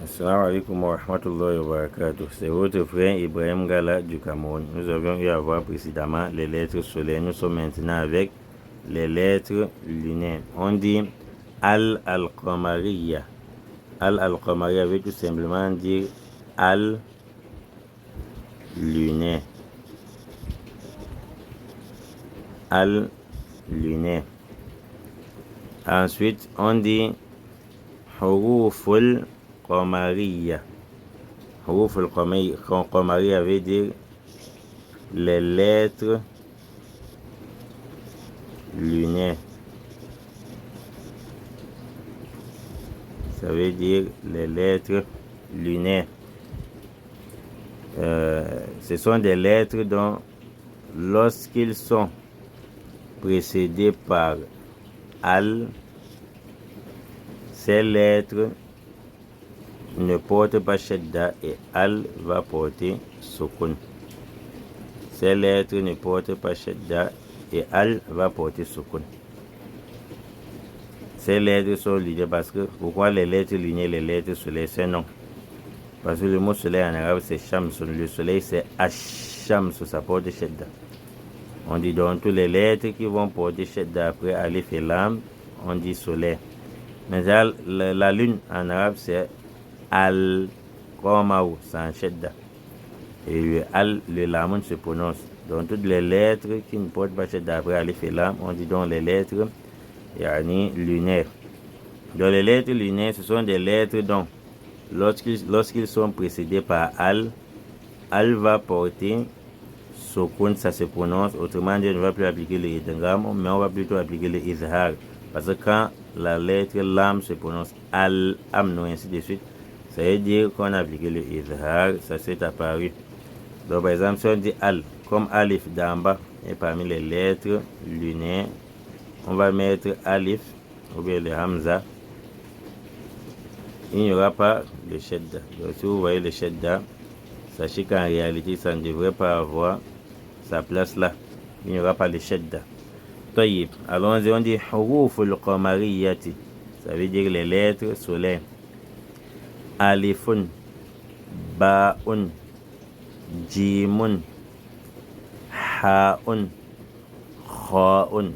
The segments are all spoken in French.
Assalamu alaikum wa rahmatullahi wa barakatuh. C'est votre frère Ibrahim Gala du Cameroun. Nous avions eu à voir précédemment les lettres solaires. Nous sommes maintenant avec les lettres lunaires. On dit Al-Qamariya. Al-Qamariya veut tout simplement dire Al-lunaire. Al-lunaire. Ensuite, on dit Huruful Qamariya. Huruful Qamariya veut dire les lettres lunaires. Ça veut dire les lettres lunaires. Ce sont des lettres dont, lorsqu'ils sont précédés par al, ces lettres ne portent pas shadda et al va porter sukun. Ces lettres ne portent pas shadda et al va porter sukun. Ces lettres sont liées parce que, pourquoi les lettres liées, les lettres solaires, c'est non. Parce que le mot soleil en arabe c'est shamsun, le soleil c'est ash-shamsu, ça porte shadda. On dit donc toutes les lettres qui vont porter shadda après alif et lam, on dit soleil. Mais la lune en arabe c'est al-qamaru, sans shadda. Et le lamun se prononce. Donc toutes les lettres qui ne portent pas shadda après alif et lam, on dit donc les lettres lunaires. Donc les lettres lunaires, ce sont des lettres dont, lorsqu'ils sont précédés par al va porter sukun, ça se prononce. Autrement dit, on ne va plus appliquer le idgham, mais on va plutôt appliquer le izhar. Parce que quand la lettre lam se prononce al-amnu, ainsi de suite, ça veut dire qu'on a appliqué le izhar, ça s'est apparu. Donc par exemple, si on dit al, comme alif d'en bas, et parmi les lettres lunaires, on va mettre alif, ou bien le hamza, il n'y aura pas le shadda. Donc si vous voyez le shadda, sachez qu'en réalité, ça ne devrait pas avoir sa place là. Il n'y aura pas le shadda. Tayyib. Allons-y, on dit huruful qamariyati. Ça veut dire les lettres solaires. Alifun, ba'un, jimun, ha'un, kha'un.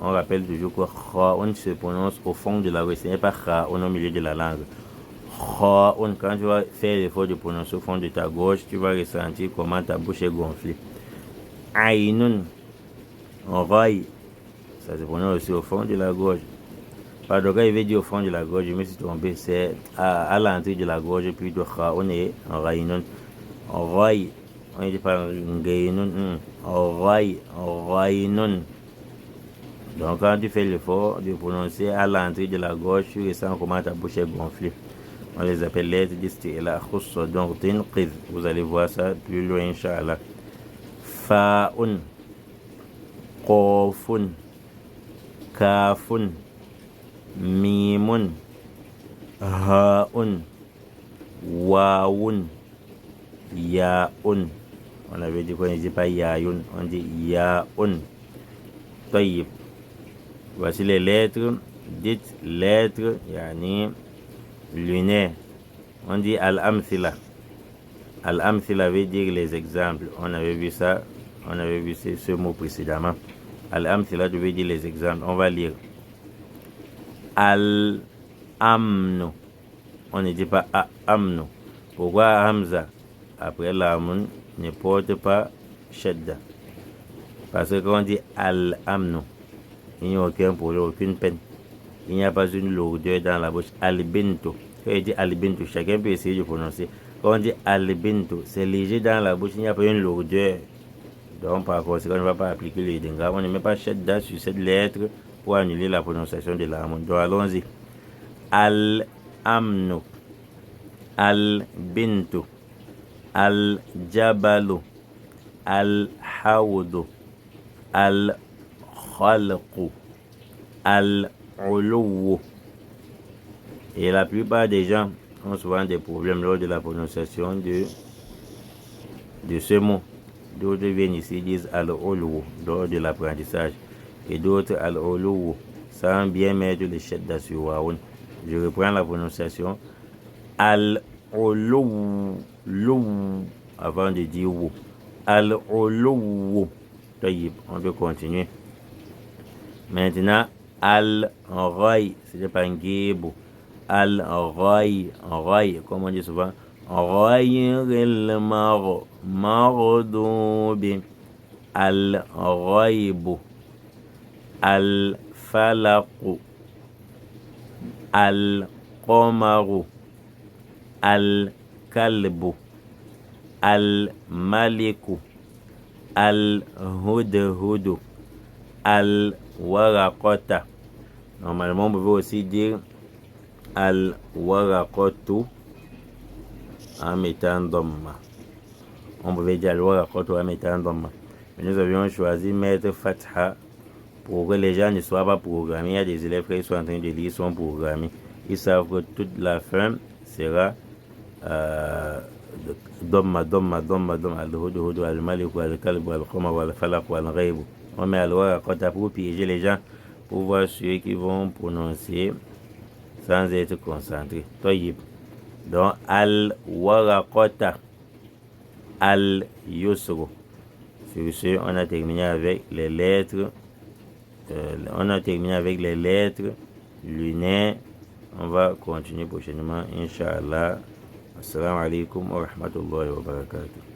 On rappelle toujours que kha'un se prononce au fond de la voix, ce n'est pas kha'un au milieu de la langue. Kha'un, quand tu vas faire l'effort de prononcer au fond de ta gorge, tu vas ressentir comment ta bouche est gonflée. Aynun, ray, ça se prononce aussi au fond de la gorge. Pardon, quand il veut dire au fond de la gorge, je me suis trompé, c'est à l'entrée de la gorge, plutôt kha'un et raynun. Ray, on ne dit pas ngaynun, ray, raynun. Donc quand tu fais l'effort de prononcer à l'entrée de la gorge, tu ressens comment ta bouche est gonflée. On les appelle lettres d'isti'la khussa. Donc tinqiz, vous allez voir ça plus loin inshallah. Fa'un, qafun, kafun, mimun, ha'un, wawun, ya'un. On avait dit qu'on ne dit pas ya'un, on dit ya'un. Tayyib. Voici les lettres, dites lettres, lunaires. On dit al-amthila. Al-amthila veut dire les exemples. On avait vu ça, on avait vu ce mot précédemment. Al-amthila veut dire les exemples. On va lire. Al-amnu. On ne dit pas amnu. Pourquoi hamza après l'amun ne porte pas shadda? Parce que quand on dit al-amnu, il n'y a aucun problème, aucune peine. Il n'y a pas une lourdeur dans la bouche. Al-bintu. Quand il dit al-bintu, chacun peut essayer de prononcer. Quand on dit al-bintu, c'est léger dans la bouche, il n'y a pas une lourdeur. Donc par conséquent, on ne va pas appliquer le idgham. On ne met pas shadda sur cette lettre pour annuler la prononciation de la hamza. Donc allons-y. Al-amnu, al-bintu, al-jabalu, al-hawdu, al-khalqu, al-uluwu. Et la plupart des gens ont souvent des problèmes lors de la prononciation de ce mot. D'autres viennent ici, disent al-uluwu lors de l'apprentissage. Et d'autres al-uluwu sans bien mettre le shadda sur waoun. Je reprends la prononciation. Al-Ulu, avant de dire ou. Al-Ulu. On peut continuer. Maintenant, Al-Ray, c'est pas un guébou. Al-Ray, comme on dit souvent. غير المغضوب الغيب الفلق القمر الكلب الملك الهدهد الورقة. Normalement, on peut aussi dire al-waraqatu en mettant dhamma. On pouvait dire al-waraqatu en mettant dhamma. Mais nous avions choisi mettre fatha pour que les gens ne soient pas programmés. Il y a des élèves qui sont en train de lire, sont programmés. Ils savent que toute la fin sera dhamma, al-hudhud, al-malik, al-kalb, al-qamar, al-falaq, al-ghaib. On met al-waraqatu pour piéger les gens, pour voir ceux qui vont prononcer sans être concentrés. Donc, al-waraqata, al-yusru. Sur ce, on a terminé avec les lettres. Lunaires. On va continuer prochainement, Inch'Allah. Assalamu alaikum wa rahmatullahi wa barakatuh.